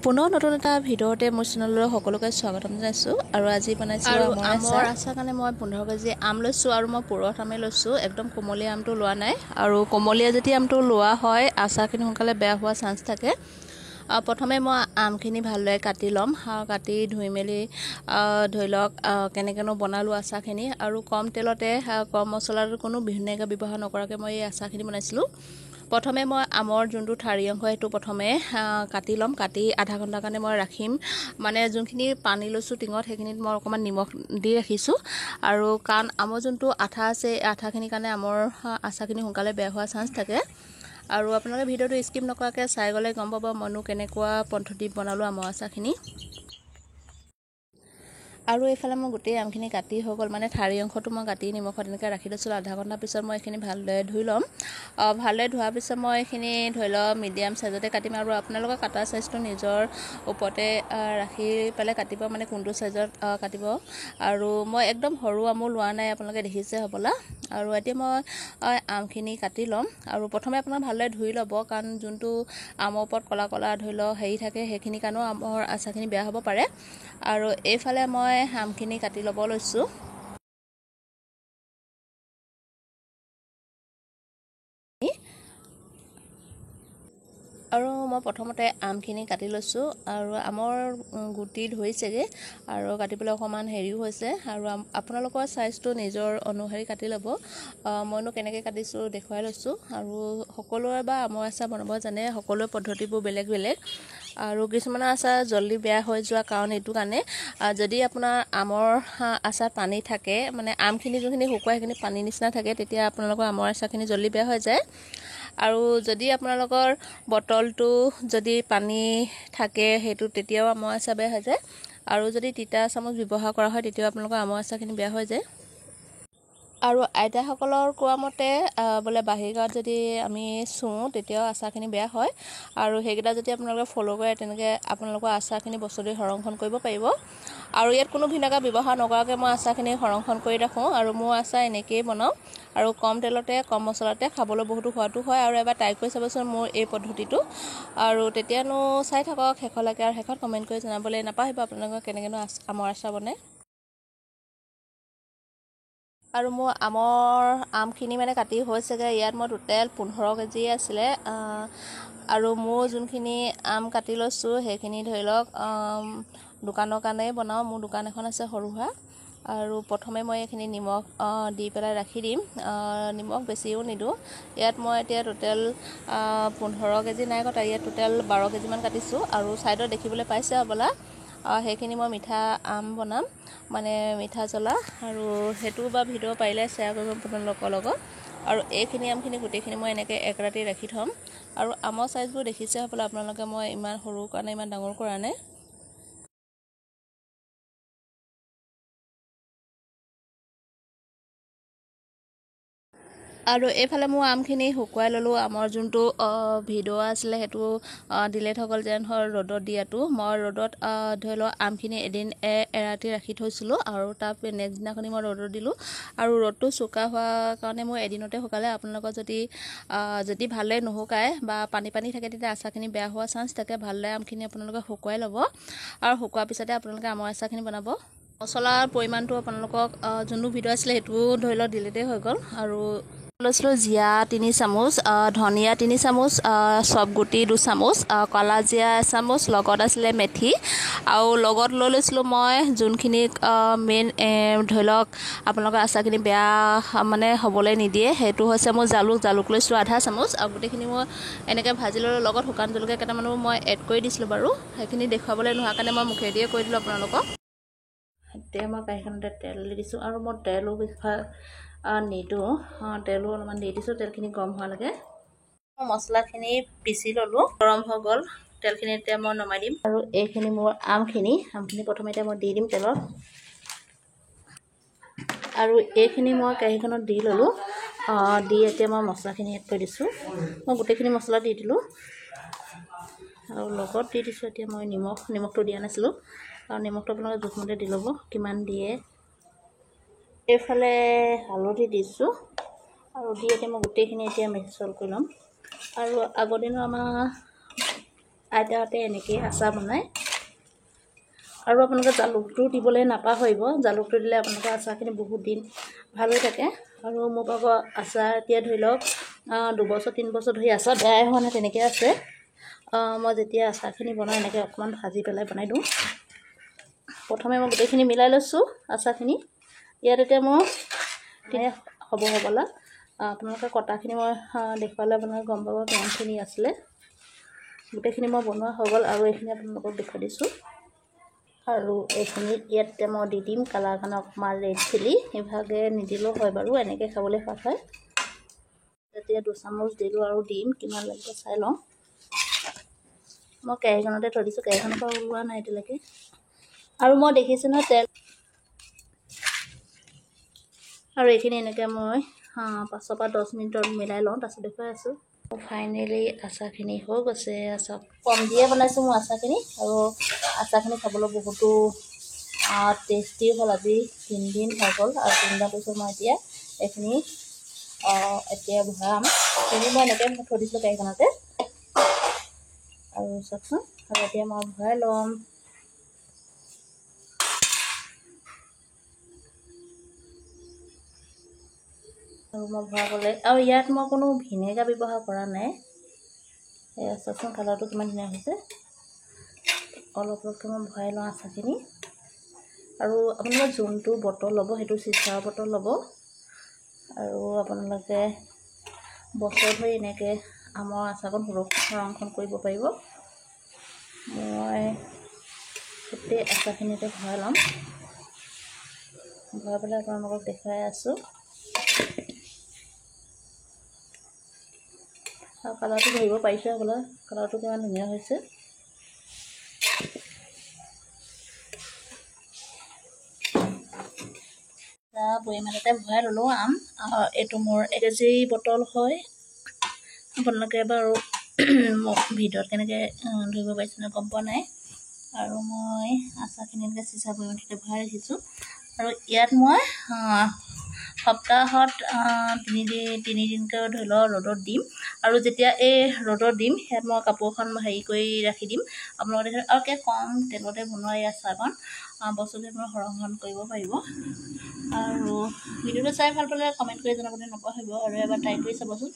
পুনৰ নতুন এটা ভিডিঅ'তে মোৰ চেনেললৈ সকলোকে স্বাগতম জনাইছোঁ। আৰু আজি বনাইছোঁ আমৰ আচাৰ কাৰণে মই 15 কেজি আম লৈছোঁ আৰু মই পুৰঠ আমেই লৈছোঁ। একদম কোমলীয়া আমটো লোৱা নাই। আৰু কোমলীয়া যদি আমটো লোৱা হয় আচাৰখিনি সোনকালে বেয়া হোৱাৰ চান্স থাকে। প্ৰথমে মই আমখিনি ভালদৰে কাটি ল'ম। কাটি ধুই মেলি ধৰি লওক কেনেকৈনো বনালোঁ আচাৰখিনি। আৰু কম তেলতে কম মছলাৰ কোনো ভিনেগাৰ ব্যৱহাৰ নকৰাকৈ মই এই আচাৰখিনি বনাইছিলোঁ। প্ৰথমে মই আমৰ যোনটো ঠাৰি অংশ সেইটো প্ৰথমে কাটি ল'ম। কাটি আধা ঘণ্টাৰ কাৰণে মই ৰাখিম। মানে যোনখিনি পানী লৈছোঁ টিঙত সেইখিনিত মই অকণমান নিমখ দি ৰাখিছোঁ। আৰু কাৰণ আমৰ যোনটো আঠা আছে এই আঠাখিনিৰ কাৰণে আমৰ আচাৰখিনি সোনকালে বেয়া হোৱাৰ চান্স থাকে। আৰু আপোনালোকে ভিডিঅ'টো স্কিপ নকৰাকৈ চাই গ'লে গম পাব মইনো কেনেকুৱা পদ্ধতিত বনালোঁ আমৰ আচাৰখিনি। আৰু এইফালে মই গোটেই আমখিনি কাটি হৈ গ'ল। মানে ঠাৰি অংশটো মই কাটি নিমখত এনেকৈ ৰাখি লৈছিলোঁ। আধা ঘণ্টাৰ পিছত মই এইখিনি ভালদৰে ধুই ল'ম। ভালদৰে ধোৱাৰ পিছত মই এইখিনি ধৰি লওক মিডিয়াম চাইজতে কাটিম। আৰু আপোনালোকৰ কাটাৰ চাইজটো নিজৰ ওপৰতে ৰাখি পেলাই কাটিব, মানে কোনটো চাইজত কাটিব। আৰু মই একদম সৰু আমো লোৱা নাই, আপোনালোকে দেখিছে হ'বলা। আৰু এতিয়া মই আমখিনি কাটি ল'ম। আৰু প্ৰথমে আপোনাৰ ভালদৰে ধুই ল'ব, কাৰণ যোনটো আমৰ ওপৰত ক'লা ক'লা ধৰি লওক হেৰি থাকে সেইখিনিৰ কাৰণেও আমৰ আচাৰখিনি বেয়া হ'ব পাৰে। আৰু এইফালে মই আমখিনি কাটি ল'ব লৈছোঁ। আৰু মই প্ৰথমতে আমখিনি কাটি লৈছোঁ। আৰু আমৰ গুটি ধৰিছেগৈ আৰু কাটিবলৈ অকণমান হেৰিও হৈছে। আৰু আপোনালোকৰ চাইজটো নিজৰ অনুসৰি কাটি ল'ব। মইনো কেনেকৈ কাটিছোঁ দেখুৱাই লৈছোঁ। আৰু সকলোৱে বা আমৰ আচাৰ বনাব জানে, সকলোৰে পদ্ধতিবোৰ বেলেগ বেলেগ। আৰু কিছুমানৰ আচাৰ জল্দি বেয়া হৈ যোৱা কাৰণ এইটো কাৰণে, যদি আপোনাৰ আমৰ আচাৰ পানী থাকে, মানে আমখিনি যোনখিনি শুকুৱাই সেইখিনি পানী নিচিনা থাকে, তেতিয়া আপোনালোকৰ আমৰ আচাৰখিনি জল্দি বেয়া হৈ যায়। আৰু যদি আপোনালোকৰ বটলটো যদি পানী থাকে সেইটো তেতিয়াও আমৰ আচাৰ বেয়া হৈ যায়। আৰু যদি তিতা চামুচ ব্যৱহাৰ কৰা হয় তেতিয়াও আপোনালোকৰ আমৰ আচাৰখিনি বেয়া হৈ যায়। আৰু আইতাসকলৰ কোৱা মতে বোলে বাহিৰ গাঁৱত যদি আমি চুওঁ তেতিয়াও আচাৰখিনি বেয়া হয়। আৰু সেইকেইটা যদি আপোনালোকে ফ'ল' কৰে তেনেকৈ আপোনালোকৰ আচাৰখিনি বছৰধৰি সংৰক্ষণ কৰিব পাৰিব। আৰু ইয়াত কোনো ভিনেগাৰ ব্যৱহাৰ নকৰাকৈ মই আচাৰখিনি সংৰক্ষণ কৰি ৰাখোঁ। আৰু মোৰ আচাৰ এনেকৈয়ে বনাওঁ। আৰু কম তেলতে কম মছলাতে খাবলৈ বহুতো সোৱাদো হয়। আৰু এবাৰ ট্ৰাই কৰি চাবচোন মোৰ এই পদ্ধতিটো। আৰু তেতিয়ানো চাই থাকক শেষলৈকে। আৰু শেষত কমেণ্ট কৰি জনাবলৈ নাপাহৰিব আপোনালোকে কেনেকৈনো আমৰ আচাৰ বনায়। আৰু মোৰ আমখিনি মানে কাটি হৈছেগৈ। ইয়াত মই টোটেল 15 কেজি আছিলে। আৰু মোৰ যোনখিনি আম কাটি লৈছোঁ সেইখিনি ধৰি লওক দোকানৰ কাৰণেই বনাওঁ। মোৰ দোকান এখন আছে সৰু সুৰা। আৰু প্ৰথমে মই এইখিনি নিমখ দি পেলাই ৰাখি দিম। নিমখ বেছিও নিদিওঁ। ইয়াত মই এতিয়া টোটেল 15 কেজি নাই কটা, ইয়াত টোটেল 12 কেজিমান কাটিছোঁ। আৰু ছাইডত দেখিবলৈ পাইছে হ'বলা, সেইখিনি মই মিঠা আম বনাম, মানে মিঠা জ্বলা। আৰু সেইটো বা ভিডিঅ' পাৰিলে শ্বেয়াৰ কৰিব আপোনালোকৰ লগত। আৰু এইখিনি আমখিনি গোটেইখিনি মই এনেকৈ এক ৰাতি ৰাখি থ'ম। আৰু আমৰ চাইজবোৰ দেখিছে হ'বলা আপোনালোকে, মই ইমান সৰু কাৰণে ইমান ডাঙৰ কৰা নাই। আৰু এইফালে মোৰ আমখিনি শুকুৱাই ল'লোঁ। আমৰ যোনটো ভিডিঅ' আছিলে সেইটো ডিলেট হৈ গ'ল যেন হয় ৰ'দত দিয়াটো। মই ৰ'দত ধৰি লওক আমখিনি এদিন এৰাতি ৰাখি থৈছিলোঁ। আৰু তাৰ নেক্সট দিনাখনি মই ৰ'দত দিলোঁ। আৰু ৰ'দটো চোকা হোৱাৰ কাৰণে মোৰ এদিনতে শুকালে। আপোনালোকৰ যদি ভালদৰে নুশুকায় বা পানী পানী থাকে তেতিয়া আচাৰখিনি বেয়া হোৱাৰ চান্স থাকে। ভালদৰে আমখিনি আপোনালোকে শুকুৱাই ল'ব। আৰু শুকোৱাৰ পিছতে আপোনালোকে আমৰ আচাৰখিনি বনাব। মছলাৰ পৰিমাণটো আপোনালোকক যোনটো ভিডিঅ' আছিলে সেইটোও ধৰি লওক ডিলিটেই হৈ গ'ল। আৰু লৈছিলোঁ জিৰা 3 চামুচ, ধনিয়া 3 চামুচ, চব গুটি 2 চামুচ, ক'লা জিৰা 1 চামুচ, লগত আছিলে মেথি। আৰু লগত লৈ লৈছিলোঁ মই যোনখিনি মেইন ধৰি লওক আপোনালোকৰ আচাৰখিনি বেয়া মানে হ'বলৈ নিদিয়ে, সেইটো হৈছে মোৰ জালুক লৈছিলোঁ আধা চামুচ। আৰু গোটেইখিনি মই এনেকৈ ভাজি ল'লোঁ। লগত শুকান জলকীয়া কেইটামানো মই এড কৰি দিছিলোঁ বাৰু, সেইখিনি দেখুৱাবলৈ নোহোৱাৰ কাৰণে মই মুখেদিয়ে কৈ দিলোঁ আপোনালোকক। এতিয়া মই কাঁহীখনতে তেল দি দিছোঁ। আৰু মই তেলো নিদিওঁ, তেলো অলপমান দি দিছোঁ। তেলখিনি গৰম হোৱালৈকে মছলাখিনি পিচি ল'লোঁ। গৰম হৈ গ'ল তেলখিনি, এতিয়া মই নমাই দিম। আৰু এইখিনি মোৰ আমখিনি প্ৰথমে এতিয়া মই দি দিম তেলত। আৰু এইখিনি মই কাঁহীখনত দি ল'লোঁ। দি এতিয়া মই মছলাখিনি এড কৰি দিছোঁ। মই গোটেইখিনি মছলা দি দিলোঁ। আৰু লগত দি দিছোঁ এতিয়া মই নিমখটো দিয়া নাছিলোঁ। আৰু নিমখটো আপোনালোকে জোখমতে দি ল'ব কিমান দিয়ে। এইফালে হালধি দিছোঁ। আৰু দি এতিয়া মই গোটেইখিনি এতিয়া মিক্সল কৰি ল'ম। আৰু আগৰ দিনৰ আমাৰ আইতাহঁতে এনেকৈ আচাৰ বনায়। আৰু আপোনালোকে জালুকটো দিবলৈ নাপাহৰিব। জালুকটো দিলে আপোনালোকৰ আচাৰখিনি বহুত দিন ভাল হৈ থাকে। আৰু মোৰ ভাগৰ আচাৰ এতিয়া ধৰি লওক 2 বছৰ 3 বছৰ ধৰি আচাৰ বেয়াই হোৱা নাই, তেনেকৈ আছে। মই যেতিয়া আচাৰখিনি বনাওঁ এনেকৈ অকণমান ভাজি পেলাই বনাই দিওঁ। প্ৰথমে মই গোটেইখিনি মিলাই লৈছোঁ আচাৰখিনি। ইয়াত এতিয়া মই হ'ব হ'বলা আপোনালোকে কটাখিনি মই দেখুৱালে আপোনালোকে গম পাব কিমানখিনি আছিলে। গোটেইখিনি মই বনোৱা হৈ গ'ল আৰু এইখিনি আপোনালোকক দেখুৱাই দিছোঁ। আৰু এইখিনি ইয়াত মই দি দিম কালাৰ কাৰণে অকণমান ৰেড চিলি। সেইভাগে নিদিলেও হয় বাৰু, এনেকৈ খাবলৈ সোৱাদ হয়। এতিয়া 2 চামুচ দিলোঁ আৰু দিম কিমান লাগিব চাই লওঁ। মই কেৰাহীখনতে থৈ দিছোঁ, কেৰাহীখনৰ পৰা ওলোৱা নাই এতিয়ালৈকে। আৰু মই দেখিছোঁ নহয় তেল। আৰু এইখিনি এনেকৈ মই 5 পৰা 10 মিনিটত মিলাই লওঁ, তাৰপিছত দেখুৱাই আছোঁ। ফাইনেলি আচাৰখিনি হৈ গৈছে। আচাৰ কম দিয়ে বনাইছোঁ মই আচাৰখিনি, আৰু আচাৰখিনি খাবলৈ বহুতো টেষ্টি হ'ল। আজি 3 দিন হৈ গ'ল, আৰু 3 দিনৰ পিছত মই এতিয়া এইখিনি এতিয়া ভৰাম। এইখিনি মই এনেকৈ থৈ দিছিলোঁ কেৰাহীখনতে। আৰু চাওকচোন, আৰু এতিয়া মই ভৰাই ল'ম। আৰু মই ভৰাবলৈ, আৰু ইয়াত মই কোনো ভিনেগাৰ ব্যৱহাৰ কৰা নাই। এয়া চাওকচোন কালাৰটো কিমান ধুনীয়া হৈছে। অলপ অলপকৈ মই ভৰাই লওঁ আচাৰখিনি। আৰু আপোনালোকে যোনটো বটল ল'ব সেইটো চিচাৰ বটল ল'ব। আৰু আপোনালোকে বছৰ ধৰি এনেকৈ আমৰ আচাৰকণ সংৰক্ষণ কৰিব পাৰিব। মই গোটেই আচাৰখিনিতে ভৰাই ল'ম। ভৰাই পেলাই আপোনালোকক দেখুৱাই আছোঁ। আৰু কালাৰটো ধৰিব পাৰিছে হ'বলা, কালাৰটো কিমান ধুনীয়া হৈছে। বৈয়াম এটাতে ভৰাই ল'লোঁ আম। এইটো মোৰ 1 কেজি বটল হয়। আপোনালোকে বাৰু ভিডিঅ'ত কেনেকৈ ধৰিব পাৰিছে গম পোৱা নাই। আৰু মই আচাৰখিনি এনেকৈ চিচা বৈয়ামতে ভৰাই ৰাখিছোঁ। আৰু ইয়াত মই সপ্তাহত 3 দিনকৈ ধৰি লওক ৰ'দত দিম। আৰু যেতিয়া এই ৰ'দত দিম, ইয়াত মই কাপোৰখন হেৰি কৰি ৰাখি দিম। আপোনালোকে দেখোন আৰু কম তেলতে বনোৱা এই আচাৰকণ বস্তুটো আপোনালোকে সংৰক্ষণ কৰিব পাৰিব। আৰু ভিডিঅ'টো চাই ভাল পালে কমেণ্ট কৰি জনাবলৈ নাপাহৰিব, আৰু এবাৰ ট্ৰাই কৰি চাবচোন।